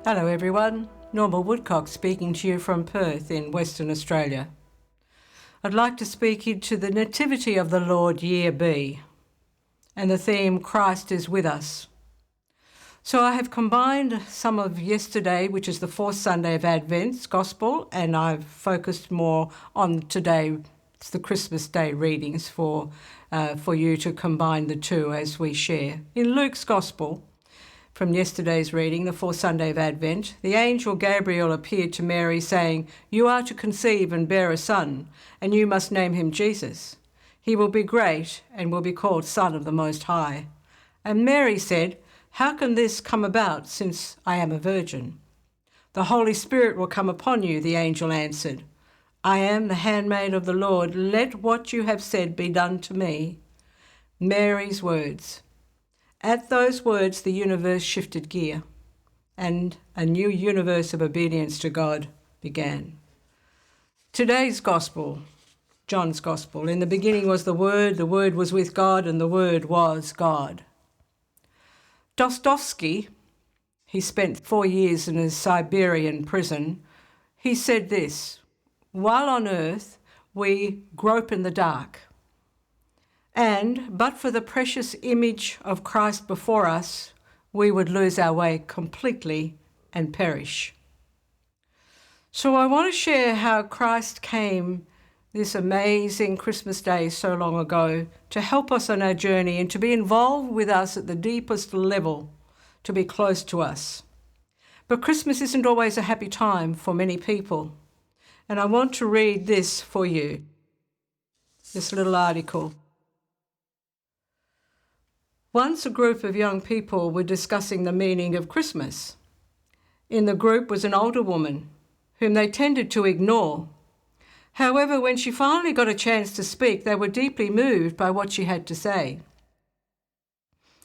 Hello everyone, Norma Woodcock speaking to you from Perth in Western Australia. I'd like to speak into the Nativity of the Lord Year B and the theme Christ is with us. So I have combined some of yesterday, which is the fourth Sunday of Advent's Gospel, and I've focused more on today, it's the Christmas Day readings for you to combine the two as we share. In Luke's Gospel, from yesterday's reading, the fourth Sunday of Advent, the angel Gabriel appeared to Mary saying, "You are to conceive and bear a son, and you must name him Jesus. He will be great and will be called Son of the Most High." And Mary said, "How can this come about since I am a virgin?" "The Holy Spirit will come upon you," the angel answered. "I am the handmaid of the Lord. Let what you have said be done to me." Mary's words. At those words, the universe shifted gear, and a new universe of obedience to God began. Today's Gospel, John's Gospel. In the beginning was the Word was with God, and the Word was God. Dostoevsky, he spent 4 years in a Siberian prison. He said this: "While on earth, we grope in the dark. And, but for the precious image of Christ before us, we would lose our way completely and perish." So I want to share how Christ came this amazing Christmas Day so long ago to help us on our journey and to be involved with us at the deepest level, to be close to us. But Christmas isn't always a happy time for many people. And I want to read this for you, this little article. Once a group of young people were discussing the meaning of Christmas. In the group was an older woman, whom they tended to ignore. However, when she finally got a chance to speak, they were deeply moved by what she had to say.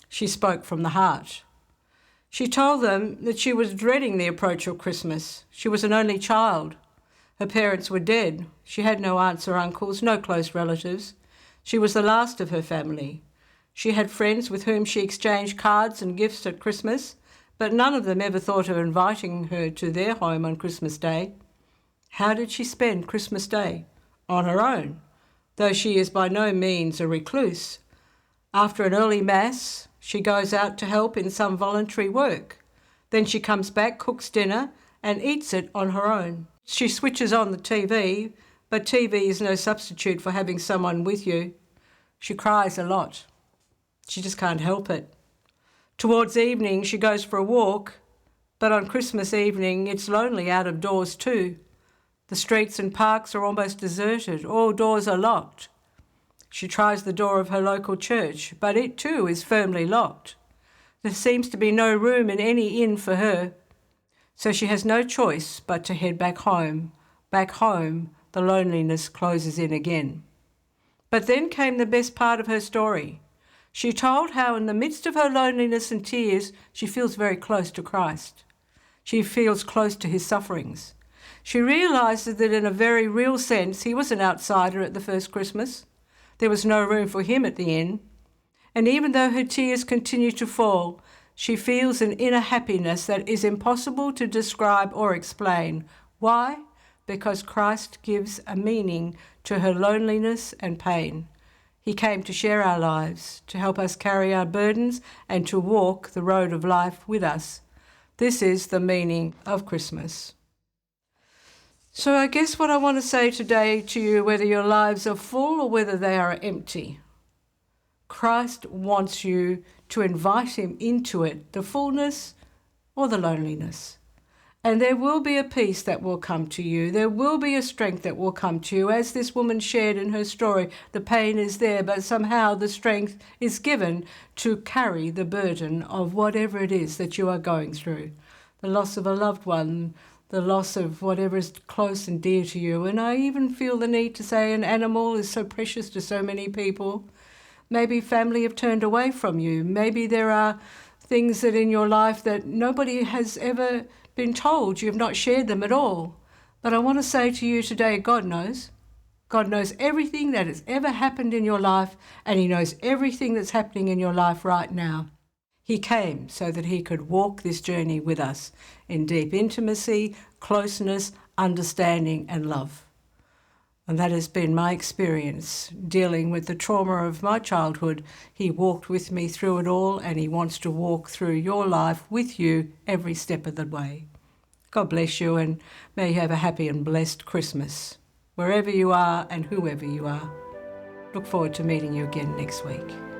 She spoke from the heart. She told them that she was dreading the approach of Christmas. She was an only child. Her parents were dead. She had no aunts or uncles, no close relatives. She was the last of her family. She had friends with whom she exchanged cards and gifts at Christmas, but none of them ever thought of inviting her to their home on Christmas Day. How did she spend Christmas Day? On her own, though she is by no means a recluse. After an early Mass, she goes out to help in some voluntary work. Then she comes back, cooks dinner, and eats it on her own. She switches on the TV, but TV is no substitute for having someone with you. She cries a lot. She just can't help it. Towards evening, she goes for a walk, but on Christmas evening, it's lonely out of doors too. The streets and parks are almost deserted. All doors are locked. She tries the door of her local church, but it too is firmly locked. There seems to be no room in any inn for her, so she has no choice but to head back home. Back home, the loneliness closes in again. But then came the best part of her story. She told how in the midst of her loneliness and tears, she feels very close to Christ. She feels close to his sufferings. She realizes that in a very real sense, he was an outsider at the first Christmas. There was no room for him at the inn. And even though her tears continue to fall, she feels an inner happiness that is impossible to describe or explain. Why? Because Christ gives a meaning to her loneliness and pain. He came to share our lives, to help us carry our burdens, and to walk the road of life with us. This is the meaning of Christmas. So I guess what I want to say today to you, whether your lives are full or whether they are empty, Christ wants you to invite him into it, the fullness or the loneliness. And there will be a peace that will come to you. There will be a strength that will come to you. As this woman shared in her story, the pain is there, but somehow the strength is given to carry the burden of whatever it is that you are going through. The loss of a loved one, the loss of whatever is close and dear to you. And I even feel the need to say an animal is so precious to so many people. Maybe family have turned away from you. Maybe there are things that in your life that nobody has ever been told. You've not shared them at all. But I want to say to you today, God knows. God knows everything that has ever happened in your life, and he knows everything that's happening in your life right now. He came so that he could walk this journey with us in deep intimacy, closeness, understanding and love. And that has been my experience dealing with the trauma of my childhood. He walked with me through it all, and he wants to walk through your life with you every step of the way. God bless you, and may you have a happy and blessed Christmas, wherever you are and whoever you are. Look forward to meeting you again next week.